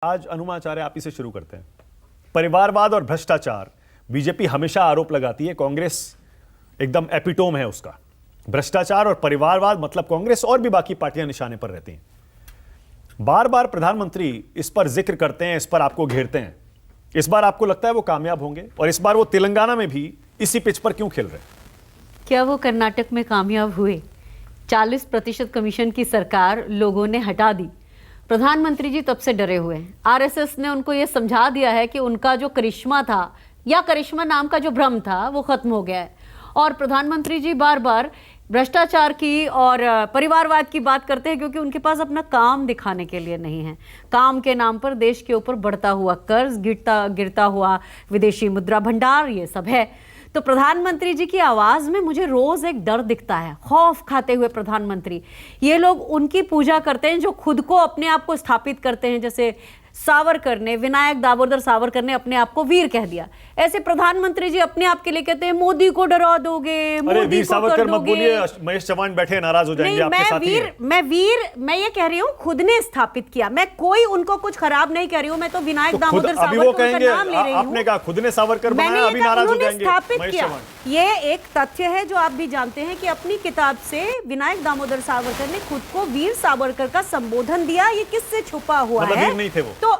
आज अनुमाचार्य आप ही से शुरू करते हैं। परिवारवाद और भ्रष्टाचार, बीजेपी हमेशा आरोप लगाती है, कांग्रेस एकदम एपिटोम है उसका। भ्रष्टाचार और परिवारवाद मतलब कांग्रेस और भी बाकी पार्टियां निशाने पर रहती हैं। बार बार प्रधानमंत्री इस पर जिक्र करते हैं, इस पर आपको घेरते हैं। इस बार आपको लगता है वो कामयाब होंगे? और इस बार वो तेलंगाना में भी इसी पिच पर क्यों खेल रहे हैं? क्या वो कर्नाटक में कामयाब हुए? 40% कमीशन की सरकार लोगों ने हटा दी। प्रधानमंत्री जी तब से डरे हुए हैं। आरएसएस ने उनको ये समझा दिया है कि उनका जो करिश्मा था या करिश्मा नाम का जो भ्रम था वो खत्म हो गया है। और प्रधानमंत्री जी बार बार भ्रष्टाचार की और परिवारवाद की बात करते हैं क्योंकि उनके पास अपना काम दिखाने के लिए नहीं है। काम के नाम पर देश के ऊपर बढ़ता हुआ कर्ज, गिरता हुआ विदेशी मुद्रा भंडार, ये सब है। तो प्रधानमंत्री जी की आवाज में मुझे रोज एक डर दिखता है, खौफ खाते हुए प्रधानमंत्री। ये लोग उनकी पूजा करते हैं जो खुद को अपने आप को स्थापित करते हैं। जैसे सावरकर ने, विनायक दामोदर सावरकर ने अपने आप को वीर कह दिया, ऐसे प्रधानमंत्री जी अपने आप के लिए कहते हैं मोदी को डरा दोगे, मोदी को कर दोगे। मत बोलिए, महेश चव्हाण बैठे नाराज हो जाएंगे आपके साथी हैं। मैं ये कह रही हूँ खुद ने स्थापित किया। मैं कोई उनको कुछ खराब नहीं कह रही हूँ। मैं तो विनायक दामोदर सावरकर का नाम ले रही हूँ। आपने कहा खुद ने सावरकर बनाया, अभी नाराज हो जाएंगे महेश चव्हाण। ये एक तथ्य है जो आप भी जानते हैं कि अपनी किताब से विनायक दामोदर सावरकर ने खुद को वीर सावरकर का संबोधन दिया। ये किससे छुपा हुआ है? वीर नहीं थे वो। तो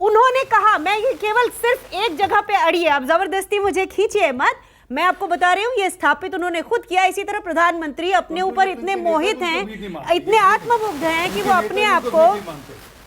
उन्होंने कहा, मैं ये केवल सिर्फ एक जगह पे अड़ी है, आप जबरदस्ती मुझे खींचिए मत। मैं आपको बता रही हूँ ये स्थापित उन्होंने खुद किया। इसी तरह प्रधानमंत्री अपने ऊपर इतने मोहित हैं, इतने आत्ममुग्ध हैं कि वो अपने आप को,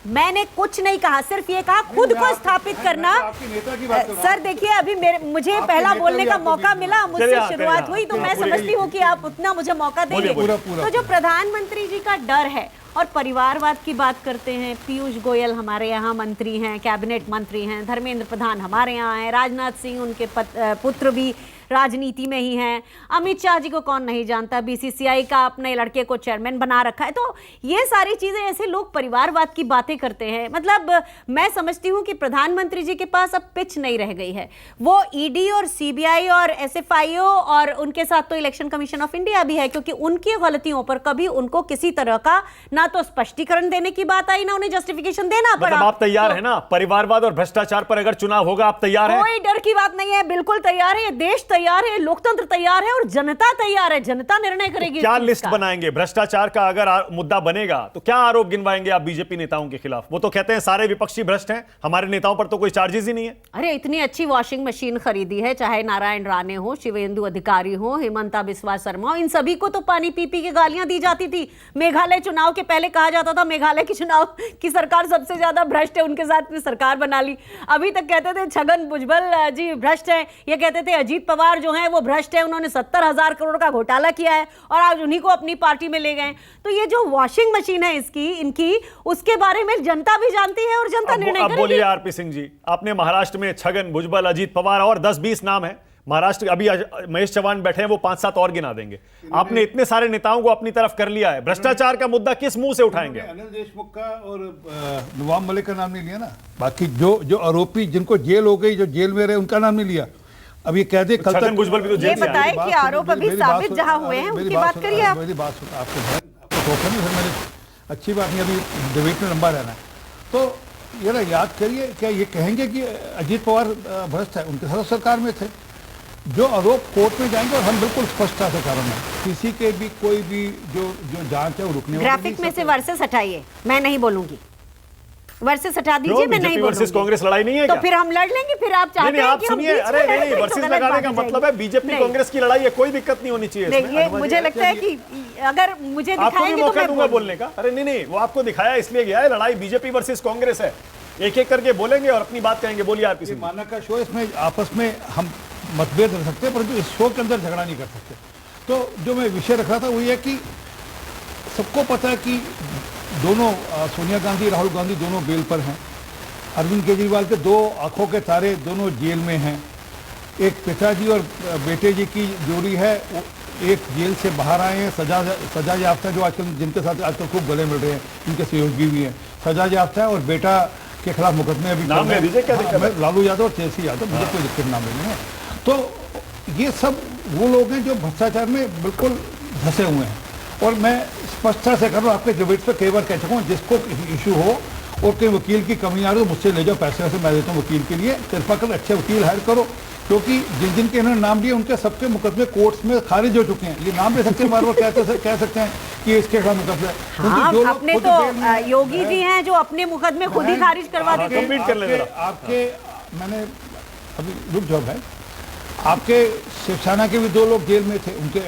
मैंने कुछ नहीं कहा, सिर्फ ये कहा खुद को स्थापित करना। सर देखिए, अभी मुझे पहला बोलने का मौका मिला, मुझसे शुरुआत हुई, तो मैं समझती हूँ कि आप उतना मुझे मौका देंगे। तो जो प्रधानमंत्री जी का डर है, और परिवारवाद की बात करते हैं, पीयूष गोयल हमारे यहाँ मंत्री हैं, कैबिनेट मंत्री हैं, धर्मेंद्र प्रधान हमारे यहाँ हैं, राजनाथ सिंह उनके पुत्र भी राजनीति में ही हैं, अमित शाह जी को कौन नहीं जानता, बीसीसीआई का अपने लड़के को चेयरमैन बना रखा है। तो ये सारी चीजें, ऐसे लोग परिवारवाद की बातें करते हैं। मतलब मैं समझती हूँ कि प्रधानमंत्री जी के पास अब पिच नहीं रह गई है। वो ईडी और सीबीआई और एसएफआईओ और उनके साथ तो इलेक्शन कमीशन ऑफ इंडिया भी है, क्योंकि उनकी गलतियों पर कभी उनको किसी तरह का ना तो स्पष्टीकरण देने की बात आई, ना उन्हें जस्टिफिकेशन देना पड़ा। आप तैयार है ना? परिवारवाद और भ्रष्टाचार पर अगर चुनाव होगा, आप तैयार हैं? कोई डर की बात नहीं है, बिल्कुल तैयार है। ये देश तैयार है, लोकतंत्र तैयार है और जनता तैयार है। जनता निर्णय करेगी। क्या लिस्ट बनाएंगे भ्रष्टाचार का? अगर मुद्दा बनेगा तो क्या आरोप गिनवाएंगे आप बीजेपी नेताओं के खिलाफ? वो तो कहते हैं सारे विपक्षी भ्रष्ट हैं, हमारे नेताओं पर तो कोई चार्जेस ही नहीं है। अरे इतनी अच्छी वॉशिंग मशीन खरीदी है, चाहे नारायण राणे हो, शिवेंदु अधिकारी हो, हेमंता बिस्वा शर्मा हो, इन सभी को तो पानी पी पी के गालियां दी जाती थी। मेघालय चुनाव के पहले कहा जाता था मेघालय की चुनाव की सरकार सबसे ज्यादा भ्रष्ट है, उनके साथ में सरकार बना ली। अभी तक कहते थे छगन भुजबल जी भ्रष्ट है, ये कहते थे अजीत पवार जो है वो भ्रष्ट है, उन्होंने 70,000 करोड़ का घोटाला किया है और आज उन्हीं को अपनी पार्टी में ले गए। तो ये जो वॉशिंग मशीन है इनकी, उसके बारे में जनता भी जानती है और जनता निर्णय करेगी। अब बोलिए आरपी सिंह जी, आपने महाराष्ट्र में छगन भुजबल, अजीत पवार और 10-20 नाम है महाराष्ट्र। अभी महेश चव्हान बैठे हैं, वो 5-7 और गिना देंगे। आपने इतने सारे नेताओं को अपनी तरफ कर लिया है, भ्रष्टाचार का मुद्दा किस मुंह से उठाएंगे? अनिल देशमुख का और नवाब मलिक का नाम नहीं लिया ना। बाकी जो आरोपी जिनको जेल हो गई, जो जेल में रहे, उनका नाम नहीं लिया। अब ये कह दे कल तक भुजबल भी तो ये बताए कि आरोप अभी साबित जहां हुए हैं उनकी बात करिए आप। मेरी बात सुनो, आपको धोखा नहीं, फिर मेरी अच्छी बात नहीं, अभी डिबेट में लंबा रहना है। तो ये ना याद करिए, क्या ये कहेंगे कि अजीत पवार भ्रष्ट है? उनके साथ सरकार में थे। जो आरोप कोर्ट में जाएंगे और हम बिल्कुल स्पष्टता से कारण है, किसी के भी कोई भी जो जांच है वो रुकने वाली। ग्राफिक में से वर्सेस हटाइए, मैं नहीं बोलूंगी। वर्सेस हटा दीजिए, मैं नहीं बोलूंगी। कांग्रेस लड़ाई नहीं है क्या? तो फिर हम लड़ लेंगे। फिर आप चाहते हैं कि हम सुनिए, अरे नहीं, वर्सेस लगाने का मतलब है बीजेपी कांग्रेस की लड़ाई है, कोई दिक्कत नहीं होनी चाहिए इसमें। ये मुझे लगता है कि अगर मुझे दिखाएंगे तो मैं दूंगा बोलने का। अरे नहीं, वो आपको दिखाया इसलिए गया है, लड़ाई बीजेपी वर्सेस कांग्रेस है। एक एक करके बोलेंगे और अपनी बात कहेंगे। बोलिए आरपी सिंह। माना का शो, इसमें आपस में हम मतभेद रख सकते हैं, परंतु इस शो के अंदर झगड़ा नहीं कर सकते। तो जो मैं विषय रख रहा था वो ये कि सबको पता है कि दोनों सोनिया गांधी, राहुल गांधी दोनों बेल पर हैं। अरविंद केजरीवाल के 2 आंखों के तारे दोनों जेल में हैं। एक पिताजी और बेटे जी की जोड़ी है, एक जेल से बाहर आए हैं, सजा याफ्ता, जो आजकल जिनके साथ आजकल खूब गले मिल रहे हैं, इनके सहयोगी भी हैं, सजा याफ्ता है, और बेटा के खिलाफ मुकदमे अभी नाम ले दीजिए, क्या दिक्कत है? लालू यादव और तेजस्वी यादव, मुझे कोई दिक्कत नाम लेने में। तो ये सब वो लोग हैं जो भ्रष्टाचार में बिल्कुल धंसे हुए हैं। और मैं स्पष्टता से कर रहा हूँ, आपके डिबेट पे कई बार कह चुका हूँ, जिसको इशू हो और कहीं वकील की कमी आ रही है तो मुझसे ले जाओ पैसे वैसे मैं देता हूँ वकील के लिए, कृपा कर अच्छे वकील हायर करो, क्योंकि जिन जिन के इन्होंने नाम लिए उनके सबके मुकदमे कोर्ट्स में खारिज हो चुके हैं। ये नाम ले सकते हैं, बार बार कह सकते हैं कि इसके खिलाफ मुकदमा है। हाँ, क्योंकि जो लोग अपने खुद तो जेल में योगी जी हैं जो अपने मुकदमे खुद ही खारिज करवा देते हैं। कंप्लीट कर ले जरा। आपके मैंने अभी रुक जाओ भाई, आपके शिवसेना के भी 2 लोग जेल में थे, उनके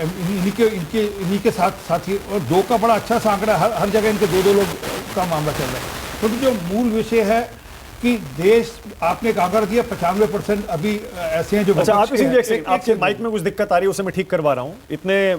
इन्हीं के साथी, और 2 का बड़ा अच्छा सा आंकड़ा, हर जगह इनके 2 लोग का मामला चल रहा है। क्योंकि जो मूल विषय है कि देश, आपने एक आंकड़ा दिया 95% अभी ऐसे हैं जो अच्छा, आप विपक्ष के हैं। आपके माइक में कुछ दिक्कत आ रही है, उसे मैं ठीक करवा रहा हूं। इतने